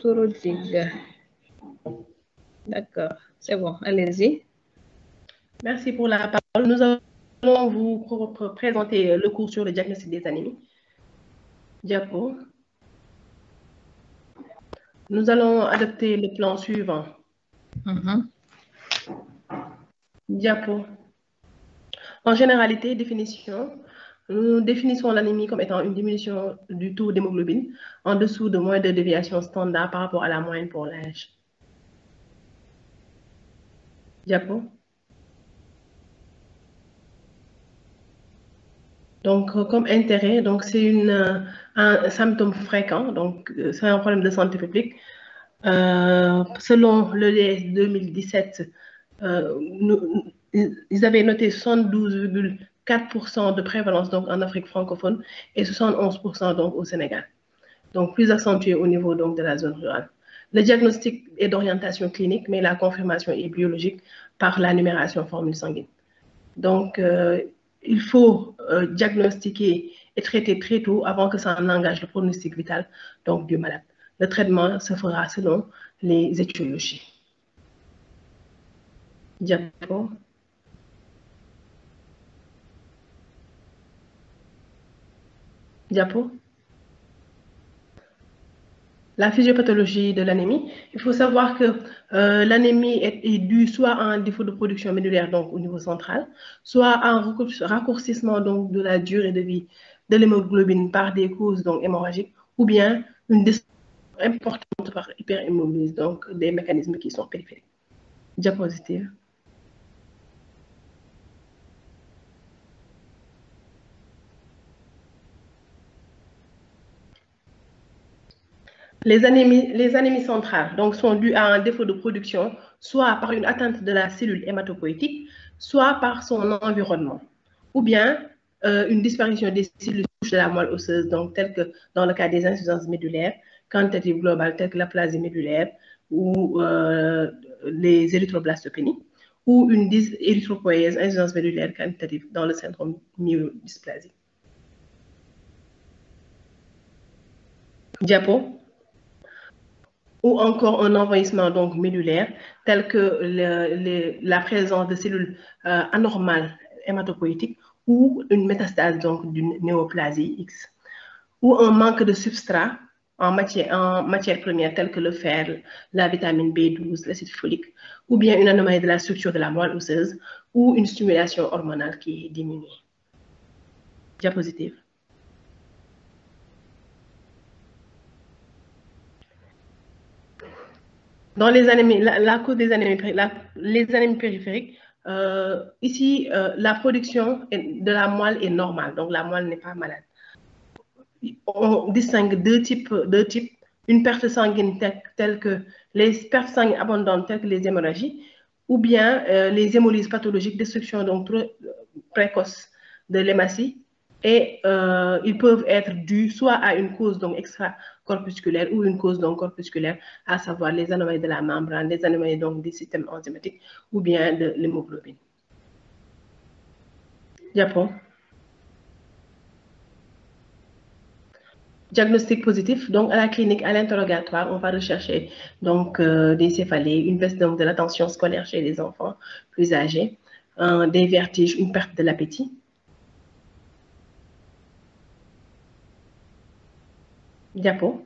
Rodrigue. D'accord, c'est bon, allez-y. Merci pour la parole. Nous allons vous présenter le cours sur le diagnostic des anémies. Diapo. Nous allons adopter le plan suivant. Diapo. En généralité, définition, nous définissons l'anémie comme étant une diminution du taux d'hémoglobine en dessous de moins de déviation standard par rapport à la moyenne pour l'âge. Diapo. Donc, comme intérêt, donc c'est un symptôme fréquent, donc c'est un problème de santé publique. Selon le l'EDS 2017, ils avaient noté 72,4% de prévalence donc, en Afrique francophone et 71% donc, au Sénégal. Donc, plus accentué au niveau donc, de la zone rurale. Le diagnostic est d'orientation clinique, mais la confirmation est biologique par la numération formule sanguine. Donc, il faut diagnostiquer et traiter très tôt avant que ça engage le pronostic vital donc, du malade. Le traitement se fera selon les étiologies. Diapo. Diapo. La physiopathologie de l'anémie. Il faut savoir que l'anémie est due soit à un défaut de production médulaire donc, au niveau central, soit à un raccourcissement donc, de la durée de vie de l'hémoglobine par des causes donc, hémorragiques, ou bien une importante par hyperimmobilisme, donc des mécanismes qui sont périphériques. Diapositive. Les anémies centrales donc, sont dues à un défaut de production, soit par une atteinte de la cellule hématopoïétique, soit par son environnement, ou bien une disparition des cellules souches de la moelle osseuse, donc telles que dans le cas des insuffisances médulaires, quantitative globale, telles que l'aplasie médulaire ou les érythroblastomie, ou une érythropoïèse, insuffisance médulaire quantitative dans le syndrome myodysplasique. Diapo. Ou encore un envahissement donc médulaire, tel que la présence de cellules anormales hématopoïétiques ou une métastase donc d'une néoplasie X, ou un manque de substrat en matière première telle que le fer, la vitamine B12, l'acide folique, ou bien une anomalie de la structure de la moelle osseuse ou une stimulation hormonale qui est diminuée. Diapositive. Dans les anémies, la cause des anémies, les anémies périphériques, ici, la production de la moelle est normale, donc la moelle n'est pas malade. On distingue deux types. Une perte sanguine telle que les pertes sanguines abondantes telles que les hémorragies, ou bien les hémolyses pathologiques, destruction donc précoce de l'hématie, et ils peuvent être dus soit à une cause donc extracorpusculaire ou une cause donc corpusculaire, à savoir les anomalies de la membrane, les anomalies donc des systèmes enzymatiques ou bien de l'hémoglobine. Diapo. Diagnostic positif, donc à la clinique, à l'interrogatoire, on va rechercher donc des céphalées, une baisse donc, de l'attention scolaire chez les enfants plus âgés, des vertiges, une perte de l'appétit. Diapo.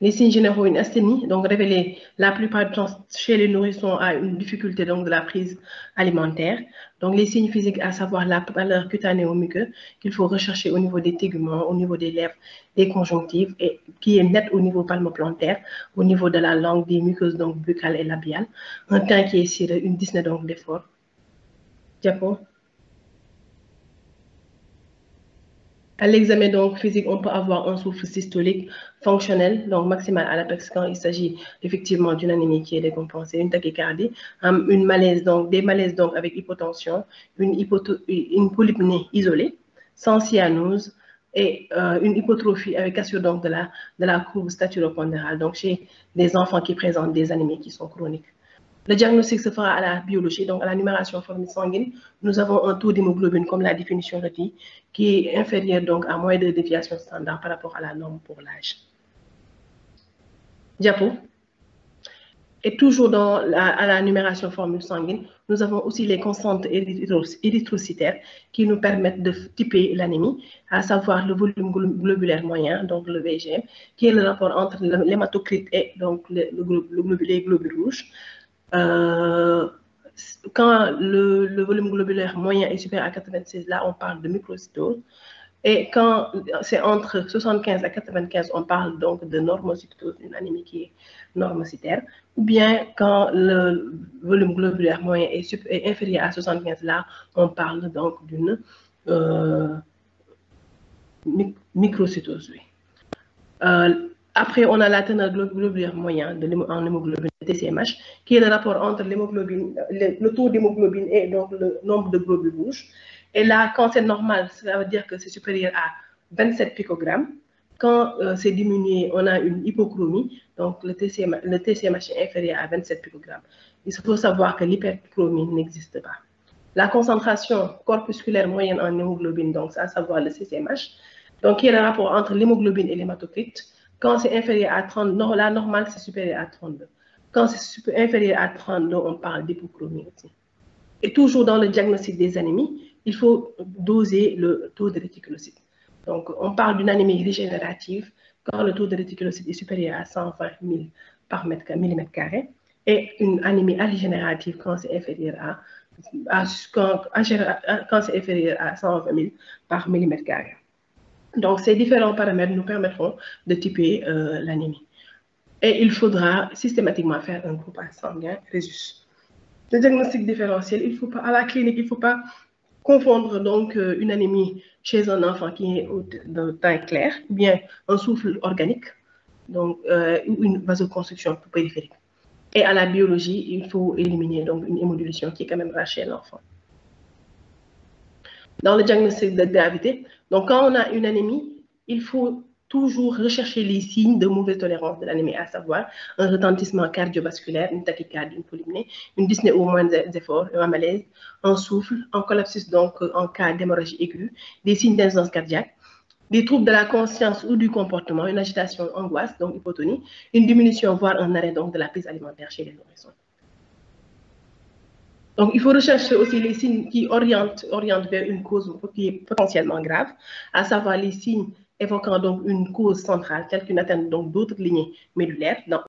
Les signes généraux, une asthénie, donc révélée la plupart du temps chez les nourrissons à une difficulté donc, de la prise alimentaire. Donc les signes physiques, à savoir la pâleur cutanée ou muqueuse, qu'il faut rechercher au niveau des téguments, au niveau des lèvres, des conjonctives, et qui est nette au niveau palmoplantaire, au niveau de la langue, des muqueuses donc buccales et labiales. Un teint qui est cireux, une dyspnée donc d'effort. Diapo. À l'examen donc physique, on peut avoir un souffle systolique fonctionnel, donc maximal à l'apex quand il s'agit effectivement d'une anémie qui est décompensée, une tachycardie, une malaise donc, des malaises donc avec hypotension, une polypnée isolée, sans cyanose et une hypotrophie avec cassure donc de la courbe staturopondérale, donc chez des enfants qui présentent des anémies qui sont chroniques. Le diagnostic se fera à la biologie, donc à la numération formule sanguine. Nous avons un taux d'hémoglobine, comme la définition le dit, qui est inférieur donc à moins de déviation standard par rapport à la norme pour l'âge. Diapo. Et toujours à la numération formule sanguine, nous avons aussi les constantes érythrocytaires qui nous permettent de typer l'anémie, à savoir le volume globulaire moyen, donc le VGM, qui est le rapport entre l'hématocrite et donc les globules rouges. Quand le volume globulaire moyen est supérieur à 96, là, on parle de microcytose. Et quand c'est entre 75 à 95, on parle donc de normocytose, une anémie qui est normocytaire. Ou bien quand le volume globulaire moyen est inférieur à 75, là, on parle donc d'une microcytose. Oui. Après, on a la teneur globulaire moyen en hémoglobine TCMH, qui est le rapport entre le taux d'hémoglobine et donc le nombre de globules rouges. Et là, quand c'est normal, ça veut dire que c'est supérieur à 27 picogrammes. Quand c'est diminué, on a une hypochromie, donc le TCMH est inférieur à 27 picogrammes. Il faut savoir que l'hyperchromie n'existe pas. La concentration corpusculaire moyenne en hémoglobine, donc à savoir le CCMH, donc qui est le rapport entre l'hémoglobine et l'hématocrite. Quand c'est inférieur à 30, non, la normale, c'est supérieur à 32. Quand c'est inférieur à 32, on parle d'hypochromie aussi. Et toujours dans le diagnostic des anémies, il faut doser le taux de réticulocytes. Donc, on parle d'une anémie régénérative quand le taux de réticulocytes est supérieur à 120 000 par millimètre carré, et une anémie allégénérative quand c'est inférieur quand c'est inférieur à 120 000 par millimètre carré. Donc, ces différents paramètres nous permettront de typer l'anémie. Et il faudra systématiquement faire un groupage sanguin Rhésus. Le diagnostic différentiel, à la clinique, il ne faut pas confondre donc une anémie chez un enfant qui est de teint clair, ou bien un souffle organique, donc une vasoconstriction périphérique. Et à la biologie, il faut éliminer donc une hémodilution qui est quand même rare chez l'enfant. Dans le diagnostic de gravité, donc quand on a une anémie, il faut toujours rechercher les signes de mauvaise tolérance de l'anémie, à savoir un retentissement cardiovasculaire, une tachycardie, une polypnée, une dyspnée au moins d'effort, un malaise, un souffle, un collapsus donc en cas d'hémorragie aiguë, des signes d'insuffisance cardiaque, des troubles de la conscience ou du comportement, une agitation, angoisse, donc hypotonie, une diminution, voire un arrêt donc de la prise alimentaire chez les nourrissons. Donc, il faut rechercher aussi les signes qui orientent vers une cause qui est potentiellement grave, à savoir les signes évoquant donc une cause centrale, telle qu'une atteinte d'autres lignées médulaires,